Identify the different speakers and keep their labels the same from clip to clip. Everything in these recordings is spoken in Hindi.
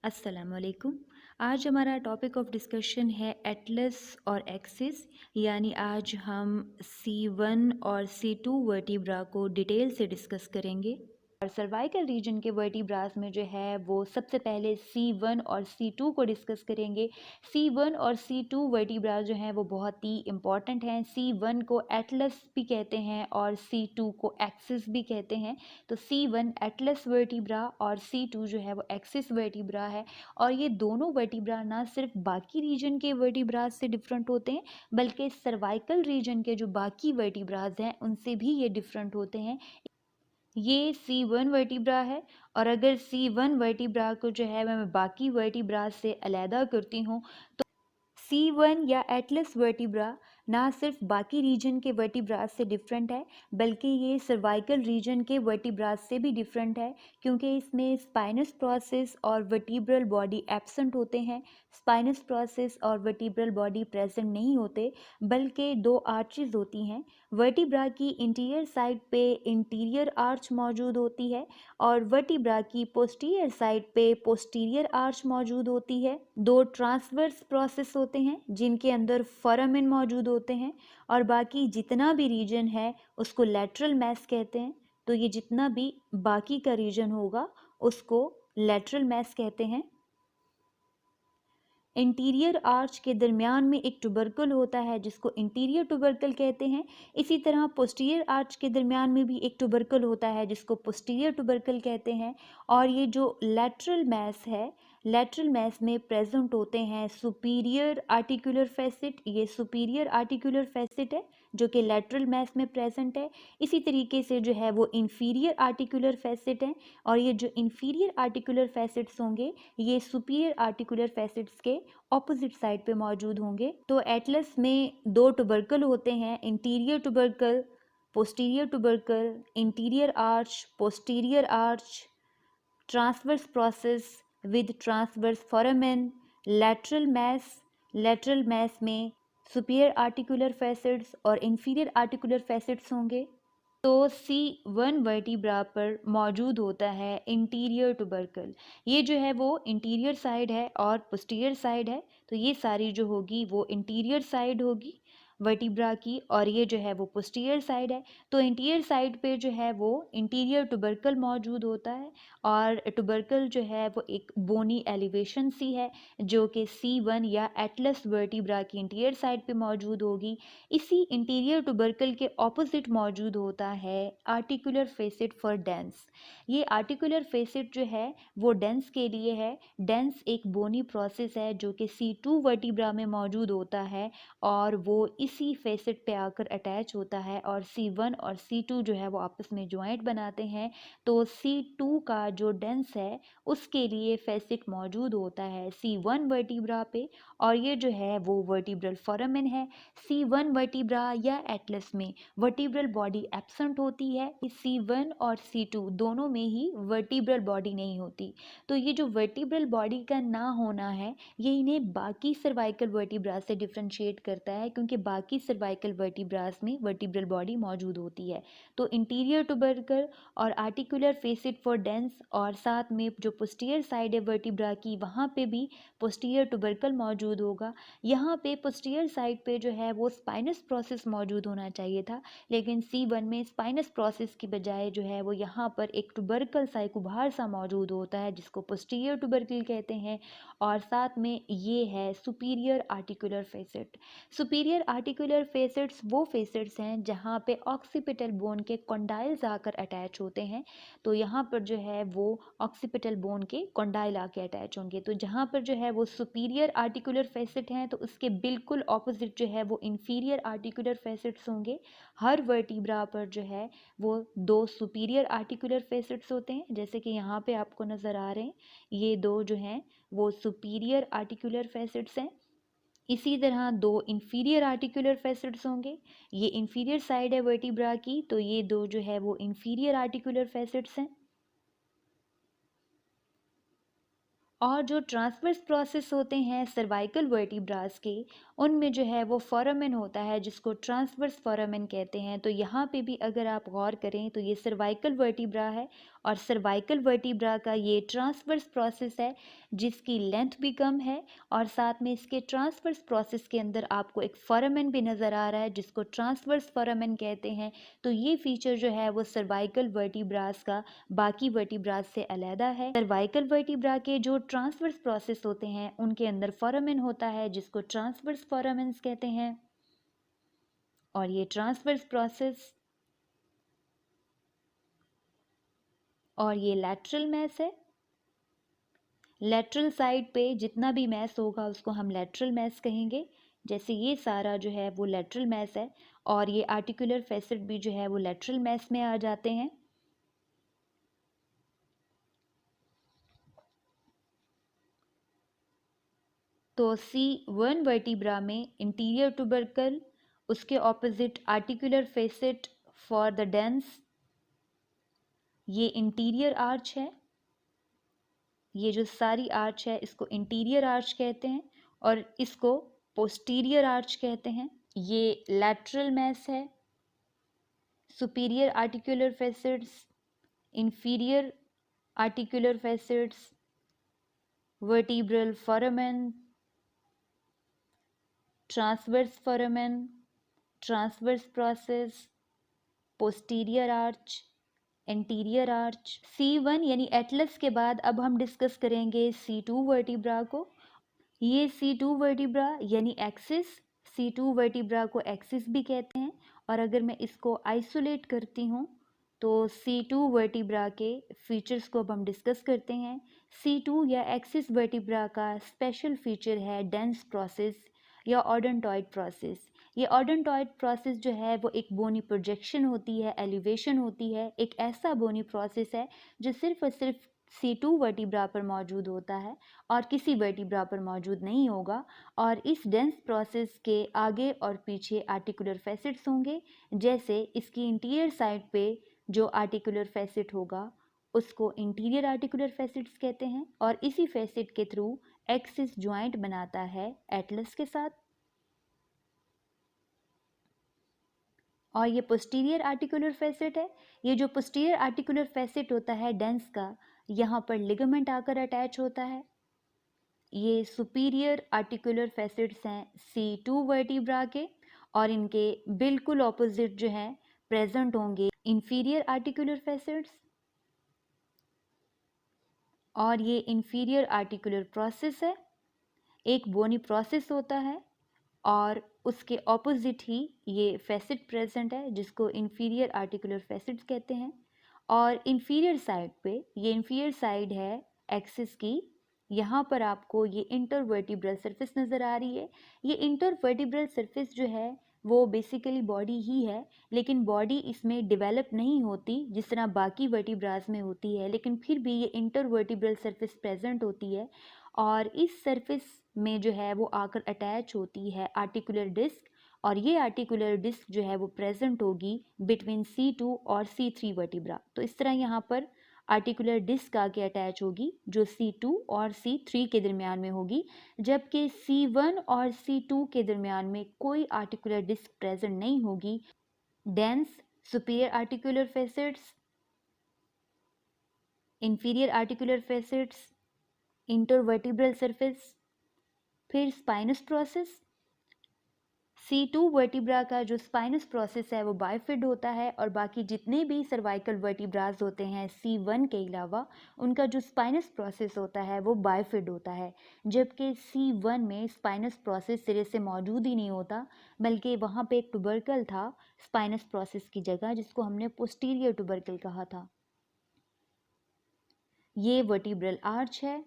Speaker 1: अस्सलामुअलैकुम। आज हमारा टॉपिक ऑफ डिस्कशन है एटलस और एक्सिस। यानी आज हम C1 और C2 वर्टिब्रा को डिटेल से डिस्कस करेंगे। और सर्वाइकल रीजन के वर्टिब्रास में जो है वो सबसे पहले C1 और C2 को डिस्कस करेंगे। C1 और C2 वर्टिब्रास जो हैं वो बहुत ही इम्पॉर्टेंट हैं। C1 को एटलस भी कहते हैं और C2 को एक्सिस भी कहते हैं। तो C1 एटलस वर्टिब्रा और C2 जो है वो एक्सिस वर्टिब्रा है। और ये दोनों वर्टिब्रा ना सिर्फ बाकी रीजन के वर्टिब्रास से डिफरेंट होते हैं, बल्कि सर्वाइकल रीजन के जो बाकी वर्टिब्रास हैं उनसे भी ये डिफरेंट होते हैं। ये C1 वर्टिब्रा है। और अगर C1 वर्टिब्रा को जो है मैं बाकी वर्टिब्रा से अलहदा करती हूँ तो C1 या एटलस वर्टिब्रा ना सिर्फ बाकी रीजन के वर्टिब्रास से डिफरेंट है, बल्कि ये सर्वाइकल रीजन के वर्टिब्रास से भी डिफरेंट है, क्योंकि इसमें स्पाइनस प्रोसेस और वर्टिब्रल बॉडी एब्सेंट होते हैं। स्पाइनस प्रोसेस और वर्टिब्रल बॉडी प्रेजेंट नहीं होते, बल्कि दो आर्चेज होती हैं। वर्टिब्रा की इंटीरियर साइड पे इंटीरियर आर्च मौजूद होती है और वर्टिब्रा की पोस्टीरियर साइड पे पोस्टीरियर आर्च मौजूद होती है। दो ट्रांसवर्स प्रोसेस होते हैं जिनके अंदर फोरामेन मौजूद होते हैं, और बाकी जितना भी रीजन है उसको लैटरल मैस कहते हैं। तो ये जितना भी बाकी का रीजन होगा उसको लैटरल मैस कहते हैं। इंटीरियर आर्च के दरमियान में एक ट्यूबरकल होता है जिसको इंटीरियर ट्यूबरकल कहते हैं। इसी तरह पोस्टीरियर आर्च के दरमियान में भी एक ट्यूबरकल होता है जिसको पोस्टीरियर ट्यूबरकल कहते हैं। और ये जो लैटरल मैस है, लैटरल मैस में प्रेजेंट होते हैं सुपीरियर आर्टिकुलर फैसिट। ये सुपीरियर आर्टिकुलर फैसिट है जो कि लैटरल मैस में प्रेजेंट है। इसी तरीके से जो है वो इंफीरियर आर्टिकुलर फैसिट है, और ये जो इंफीरियर आर्टिकुलर फैसिट्स होंगे ये सुपीरियर आर्टिकुलर फैसिट्स के ऑपोजिट साइड पे मौजूद होंगे। तो एटलस में दो ट्यूबरकल होते हैं, interior tubercle, posterior tubercle, interior arch, posterior arch, transverse process with transverse foramen, lateral mass में सुपीरियर आर्टिकुलर फैसिट्स और इंफीरियर आर्टिकुलर फैसिट्स होंगे। तो C1 वर्टिब्रा पर मौजूद होता है इंटीरियर ट्यूबरकल। ये जो है वो इंटीरियर साइड है और पोस्टीरियर साइड है, तो ये सारी जो होगी वो इंटीरियर साइड होगी वर्टिब्रा की, और ये जो है वो पोस्टीरियर साइड है। तो इंटीरियर साइड पे जो है वो इंटीरियर ट्यूबरकल मौजूद होता है, और ट्यूबरकल जो है वो एक बोनी एलिवेशन सी है जो कि C1 या एटलस वर्टिब्रा की इंटीरियर साइड पे मौजूद होगी। इसी इंटीरियर ट्यूबरकल के ऑपोजिट मौजूद होता है आर्टिकुलर फेसिट फॉर डेंस। ये आर्टिकुलर फेसिट जो है वो डेंस के लिए है। डेंस एक बोनी प्रोसेस है जो कि C2 वर्टिब्रा में मौजूद होता है, और वो इसी फेसिट पे आकर अटैच होता है, और C1 और C2 जो है वो आपस में ज्वाइंट बनाते हैं। तो C2 का जो डेंस है उसके लिए फेसिट मौजूद होता है C1 वर्टिब्रा पे, और ये जो है वो वर्टिब्रल फोरामेन है। C1 वर्टिब्रा या एटलस में वर्टिब्रल बॉडी एब्सेंट होती है। C1 और C2 दोनों में ही वर्टिब्रल बॉडी नहीं होती। तो ये जो वर्टिब्रल बॉडी का ना होना है ये इन्हें बाकी सर्वाइकल वर्टिब्रास से डिफ्रेंशिएट करता है, क्योंकि बाकी सर्वाइकल वर्टिब्रास में वर्टिब्रल बॉडी मौजूद होती है। तो इंटीरियर ट्यूबरकल और आर्टिकुलर फेसिट फॉर डेंस, और साथ में जो पोस्टीरियर साइड है वर्टिब्रा की वहाँ पे भी पोस्टीरियर ट्यूबरकल मौजूद होगा। यहाँ पे पोस्टीरियर साइड पे जो है वो स्पाइनस प्रोसेस मौजूद होना चाहिए था, लेकिन C1 में स्पाइनस प्रोसेस की बजाय जो है वो यहाँ पर एक ट्यूबरकल सा एक उभार सा मौजूद होता है जिसको पोस्टीरियर ट्यूबरकल कहते हैं। और साथ में ये है superior articular face it. Superior articular facets वो फेसिट्स हैं जहाँ पे ऑक्सीपिटल बोन के कॉन्डाइल्स आकर अटैच होते हैं। तो यहाँ पर जो है वो ऑक्सीपिटल बोन के कॉन्डाइल आके अटैच होंगे। तो जहाँ पर जो है वो सुपीरियर आर्टिकुलर फेसिट हैं तो उसके बिल्कुल ऑपोजिट जो है वो इंफीरियर आर्टिकुलर फेसिट्स होंगे। हर वर्टिब्रा पर जो है वो दो सुपीरियर आर्टिकुलर फेसिट्स होते हैं, जैसे कि यहाँ पे आपको नज़र आ रहे हैं ये दो जो हैं वो सुपीरियर आर्टिकुलर फेसिट्स हैं। इसी तरह दो इंफीरियर आर्टिकुलर फेसिट्स होंगे। ये इंफीरियर साइड है वर्टिब्रा की, तो ये दो जो है वो इंफीरियर आर्टिकुलर फेसिट्स हैं। और जो ट्रांसवर्स प्रोसेस होते हैं सर्वाइकल वर्टिब्रास के, उनमें जो है वो फोरामेन होता है जिसको ट्रांसवर्स फोरामेन कहते हैं। तो यहाँ पे भी अगर आप गौर करें तो ये सर्वाइकल वर्टिब्रा है और सर्वाइकल वर्टिब्रा का ये ट्रांसवर्स प्रोसेस है जिसकी लेंथ भी कम है और साथ में इसके ट्रांसवर्स प्रोसेस के अंदर आपको एक फोरामेन भी नज़र आ रहा है जिसको ट्रांसवर्स फोरामेन कहते हैं। तो ये फीचर जो है वो सर्वाइकल वर्टिब्रास का बाकी वर्टिब्रास से अलहदा है। सर्वाइकल वर्टिब्रा के जो ट्रांसवर्स प्रोसेस होते हैं उनके अंदर फोरामेन होता है जिसको ट्रांसवर्स फोरामेन्स कहते हैं और ये ट्रांसवर्स प्रोसेस और ये लैटरल मैस है। लैटरल साइड पे जितना भी मैस होगा उसको हम लैटरल मैस कहेंगे। जैसे ये सारा जो है वो लैटरल मैस है और ये आर्टिकुलर फैसेट भी जो है वो लैटरल मैस में आ जाते हैं। तो C1 वर्टिब्रा में इंटीरियर ट्यूबरकल, उसके opposite articular facet for the dense, ये इंटीरियर आर्च है। ये जो सारी आर्च है इसको इंटीरियर आर्च कहते हैं और इसको पोस्टीरियर आर्च कहते हैं। ये लैटरल मैस है। Superior articular facets, inferior articular facets, vertebral foramen, transverse foramen, transverse process, posterior arch, anterior arch. C1 यानी एटलस के बाद अब हम डिस्कस करेंगे C2 वर्टिब्रा को। ये C2 वर्टिब्रा यानी एक्सिस, C2 वर्टिब्रा को एक्सिस भी कहते हैं और अगर मैं इसको आइसोलेट करती हूँ तो C2 वर्टिब्रा के फीचर्स को अब हम डिस्कस करते हैं। C2 या एक्सिस वर्टिब्रा का स्पेशल फीचर है डेंस प्रोसेस या ऑडोंटॉइड प्रोसेस। ये ऑडोंटॉइड प्रोसेस जो है वो एक बोनी प्रोजेक्शन होती है, एलिवेशन होती है, एक ऐसा बोनी प्रोसेस है जो सिर्फ और सिर्फ C2 वर्टिब्रा पर मौजूद होता है और किसी वर्टिब्रा पर मौजूद नहीं होगा। और इस डेंस प्रोसेस के आगे और पीछे आर्टिकुलर फैसेट्स होंगे। जैसे इसकी इंटीरियर साइड पे जो आर्टिकुलर फैसेट होगा उसको इंटीरियर आर्टिकुलर फैसेट्स कहते हैं और इसी फैसेट के थ्रू एक्सिस ज्वाइंट बनाता है एटलस के साथ। और ये पोस्टीरियर आर्टिकुलर फैसेट है। ये जो पोस्टीरियर आर्टिकुलर फैसेट होता है डेंस का, यहाँ पर लिगामेंट आकर अटैच होता है। ये सुपीरियर आर्टिकुलर फैसेट्स हैं C2 वर्टिब्रा के और इनके बिल्कुल ऑपोजिट जो हैं प्रेजेंट होंगे इंफीरियर आर्टिकुलर फैसेट्स। और ये इंफीरियर आर्टिकुलर प्रोसेस है, एक बोनी प्रोसेस होता है और उसके ऑपोजिट ही ये फैसेट प्रेजेंट है जिसको इंफीरियर आर्टिकुलर फैसेट्स कहते हैं। और इंफीरियर साइड पे, ये इंफीरियर साइड है एक्सिस की, यहाँ पर आपको ये इंटरवर्टिब्रल सरफेस नज़र आ रही है। ये इंटरवर्टिब्रल सरफेस जो है वो बेसिकली बॉडी ही है, लेकिन बॉडी इसमें डेवलप नहीं होती जिस तरह बाकी वर्टिब्रास में होती है, लेकिन फिर भी ये इंटरवर्टिब्रल सरफेस प्रेजेंट होती है और इस सरफेस में जो है वो आकर अटैच होती है आर्टिकुलर डिस्क और ये आर्टिकुलर डिस्क जो है वो प्रेजेंट होगी बिटवीन C2 और C3 वर्टिब्रा। तो इस तरह यहाँ पर आर्टिकुलर डिस्क आके अटैच होगी जो C2 और C3 के दरमियान में होगी, जबकि C1 और C2 के दरमियान में कोई आर्टिकुलर डिस्क प्रेजेंट नहीं होगी। Dense superior articular facets, inferior articular facets, intervertebral surface, फिर स्पाइनस प्रोसेस। C2 वर्टिब्रा का जो स्पाइनस प्रोसेस है वो बाइफिड होता है और बाकी जितने भी सर्वाइकल वर्टिब्रास होते हैं C1 के अलावा उनका जो स्पाइनस प्रोसेस होता है वो बाइफिड होता है, जबकि C1 में स्पाइनस प्रोसेस सिरे से मौजूद ही नहीं होता, बल्कि वहाँ पे एक ट्यूबरकल था स्पाइनस प्रोसेस की जगह जिसको हमने पोस्टीरियर ट्यूबरकल कहा था। ये वर्टिब्रल आर्च है।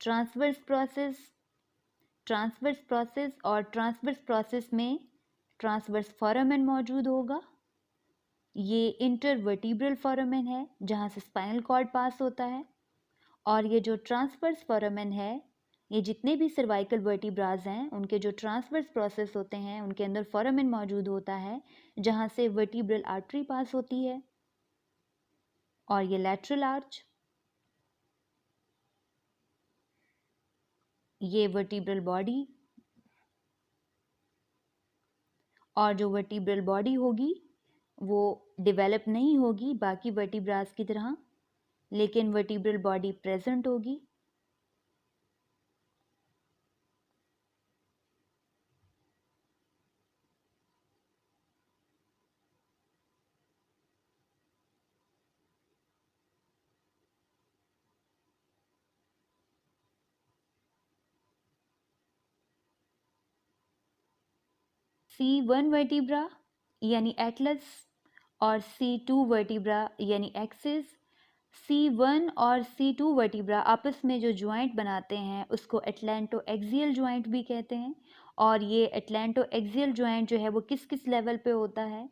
Speaker 1: ट्रांसवर्स प्रोसेस, ट्रांसवर्स प्रोसेस और ट्रांसवर्स प्रोसेस में ट्रांसवर्स फोरामेन मौजूद होगा। ये इंटरवर्टिब्रल फोरामेन है जहाँ से स्पाइनल कॉर्ड पास होता है और ये जो ट्रांसवर्स फोरामेन है, ये जितने भी सर्वाइकल वर्टिब्रास हैं उनके जो ट्रांसवर्स प्रोसेस होते हैं उनके अंदर फोरामेन मौजूद होता है जहाँ से वर्टिब्रल आर्टरी पास होती है। और ये लैटरल आर्च, ये वर्टिब्रल बॉडी, और जो वर्टिब्रल बॉडी होगी वो डेवलप नहीं होगी बाकी वर्टिब्रास की तरह, लेकिन वर्टिब्रल बॉडी प्रेजेंट होगी। C1 वर्टिब्रा यानी एटलस और C2 वर्टिब्रा यानी एक्सिस। C1 और C2 वर्टिब्रा आपस में जो ज्वाइंट बनाते हैं उसको एटलांटो एक्सियल ज्वाइंट भी कहते हैं। और ये एटलांटो एक्सियल ज्वाइंट जो है वो किस किस लेवल पे होता है?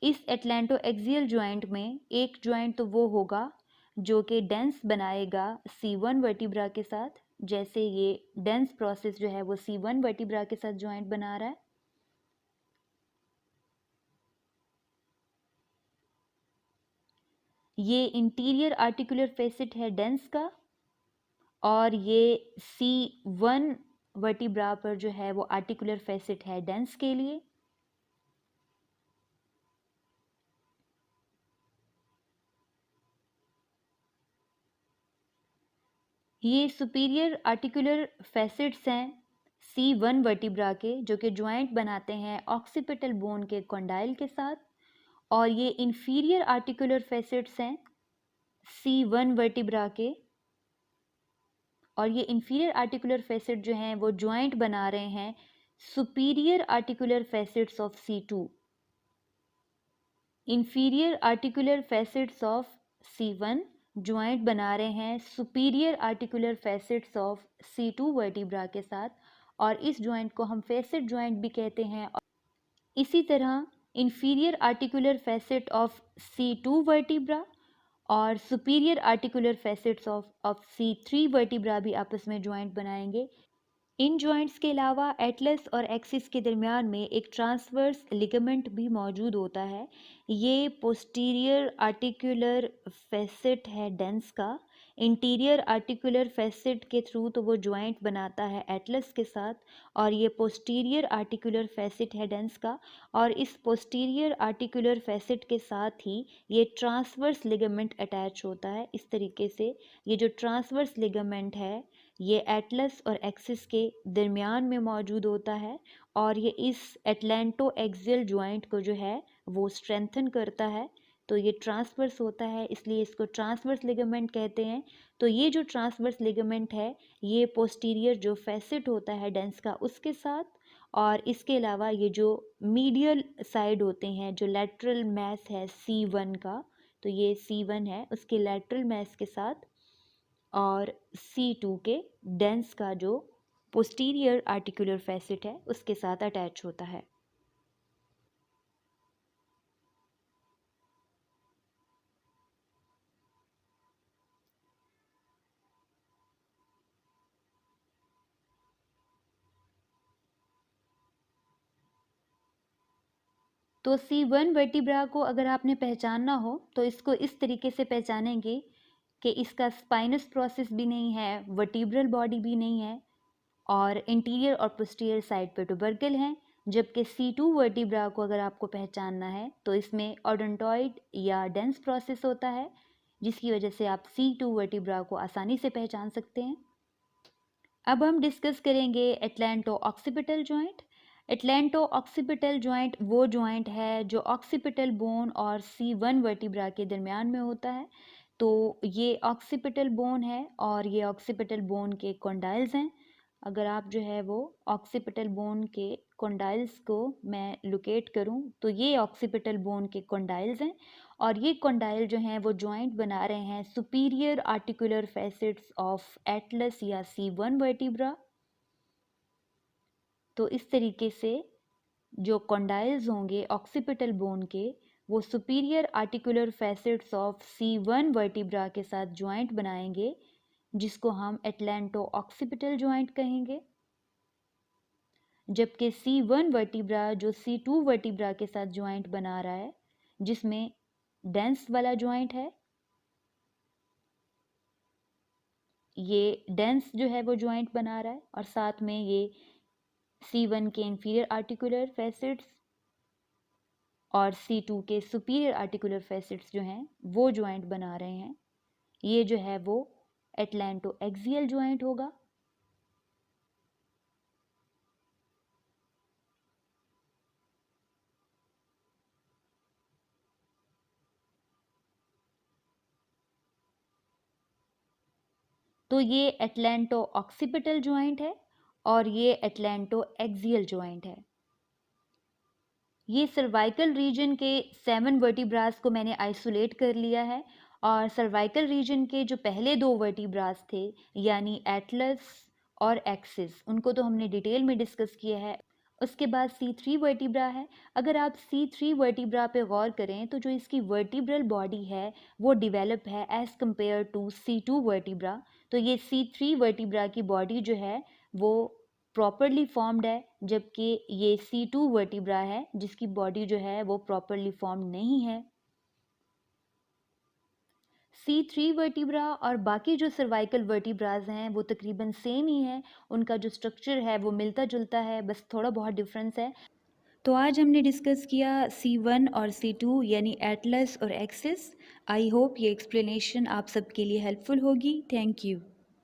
Speaker 1: इस एटलांटो एक्सियल ज्वाइंट में एक ज्वाइंट तो वो होगा जो कि डेंस बनाएगा C1 वर्टिब्रा के साथ, जैसे ये डेंस प्रोसेस जो है वो C1 वर्टिब्रा के साथ ज्वाइंट बना रहा है। ये इंटीरियर आर्टिकुलर फेसिट है डेंस का, और ये C1 वर्टिब्रा पर जो है वो आर्टिकुलर फेसिट है डेंस के लिए। ये सुपीरियर आर्टिकुलर फेसिट्स हैं C1 वर्टिब्रा के, जो कि ज्वाइंट बनाते हैं ऑक्सीपिटल बोन के कॉन्डाइल के साथ। और ये इंफीरियर आर्टिकुलर फेसिट्स हैं C1 वर्टिब्रा के, और ये इंफीरियर आर्टिकुलर फेसिट जो हैं वो ज्वाइंट बना रहे हैं superior articular facets of C2। Inferior articular facets of C1 joint बना रहे हैं superior articular facets of C2 vertebra के साथ, और इस ज्वाइंट को हम फेसिट ज्वाइंट भी कहते हैं। इसी तरह inferior articular facet of C2 vertebra और superior articular facets of C3 vertebra भी आपस में ज्वाइंट बनाएंगे। इन जॉइंट्स के अलावा एटलस और एक्सिस के दरमियान में एक ट्रांसवर्स लिगामेंट भी मौजूद होता है। ये पोस्टीरियर आर्टिकुलर फेसिट है डेंस का। इंटीरियर आर्टिकुलर फेसिट के थ्रू तो वो जॉइंट बनाता है एटलस के साथ, और ये पोस्टीरियर आर्टिकुलर फेसिट है डेंस का। और इस पोस्टीरियर आर्टिकुलर फेसिट के साथ ही ये ट्रांसवर्स लिगामेंट अटैच होता है। इस तरीके से ये जो ट्रांसवर्स लिगामेंट है ये एटलस और एक्सिस के दरमियान में मौजूद होता है, और ये इस एटलांटो एक्सियल ज्वाइंट को जो है वो स्ट्रेंथन करता है। तो ये ट्रांसवर्स होता है, इसलिए इसको ट्रांसवर्स लिगामेंट कहते हैं। तो ये जो ट्रांसवर्स लिगामेंट है ये पोस्टीरियर जो फेसिट होता है डेंस का उसके साथ, और इसके अलावा ये जो मीडियल साइड होते हैं जो लैटरल मैस है C1 का, तो ये C1 है उसके लैटरल मैस के साथ, और C2 के डेंस का जो पोस्टीरियर आर्टिकुलर फेसिट है उसके साथ अटैच होता है। तो C1 वर्टिब्रा को अगर आपने पहचानना हो तो इसको इस तरीके से पहचानेंगे कि इसका स्पाइनस प्रोसेस भी नहीं है, वर्टिब्रल बॉडी भी नहीं है, और इंटीरियर और पोस्टीरियर साइड पे ट्यूबरकल हैं। जबकि C2 वर्टिब्रा को अगर आपको पहचानना है तो इसमें ओडोंटॉइड या डेंस प्रोसेस होता है, जिसकी वजह से आप C2 वर्टिब्रा को आसानी से पहचान सकते हैं। अब हम डिस्कस करेंगे atlanto occipital joint. Atlanto occipital joint वो जॉइंट है जो ऑक्सीपिटल बोन और C1 वर्टिब्रा के दरमियान में होता है। तो ये ऑक्सीपिटल बोन है और ये ऑक्सीपिटल बोन के कॉन्डाइल्स हैं। अगर आप जो है वो ऑक्सीपिटल बोन के कॉन्डाइल्स को मैं लोकेट करूं तो ये ऑक्सीपिटल बोन के कॉन्डाइल्स हैं, और ये कॉन्डाइल जो हैं वो जॉइंट बना रहे हैं superior articular facets of Atlas या C1 वर्टिब्रा। तो इस तरीके से जो कॉन्डाइल्स होंगे ऑक्सीपिटल बोन के वो superior articular facets of C1 vertebra के साथ जॉइंट बनाएंगे, जिसको हम एटलांटो ऑक्सीपिटल जॉइंट कहेंगे। जबकि C1 वर्टिब्रा जो C2 वर्टिब्रा के साथ जॉइंट बना रहा है, जिसमें डेंस वाला जॉइंट है, ये डेंस जो है वो जॉइंट बना रहा है, और साथ में ये C1 के इंफीरियर आर्टिकुलर फेसिट्स और C2 के सुपीरियर आर्टिकुलर फैसेट्स जो हैं वो जॉइंट बना रहे हैं। ये जो है वो एटलैंटो एक्सियल जॉइंट होगा। तो ये एटलैंटो ऑक्सीपिटल जॉइंट है और ये एटलैंटो एक्सियल जॉइंट है। ये सर्वाइकल रीजन के 7 वर्टिब्रास को मैंने आइसोलेट कर लिया है और सर्वाइकल रीजन के जो पहले 2 वर्टिब्रास थे यानी एटलस और एक्सिस, उनको तो हमने डिटेल में डिस्कस किया है। उसके बाद C3 वर्टिब्रा है। अगर आप C3 वर्टिब्रा पे गौर करें तो जो इसकी वर्टिब्रल बॉडी है वो डेवलप है as compare to C2 vertebra. तो ये C3 वर्टिब्रा की बॉडी जो है वो प्रॉपरली फॉर्म्ड है, जबकि ये C2 वर्टिब्रा है जिसकी बॉडी जो है वो प्रॉपरली फॉर्म्ड नहीं है। C3 वर्टिब्रा और बाकी जो सर्वाइकल वर्टिब्राज हैं वो तकरीबन सेम ही है, उनका जो स्ट्रक्चर है वो मिलता जुलता है, बस थोड़ा बहुत डिफरेंस है। तो आज हमने डिस्कस किया C1 और C2 यानी एटलस और एक्सिस। आई होप ये एक्सप्लेनेशन आप सबके लिए हेल्पफुल होगी। Thank you.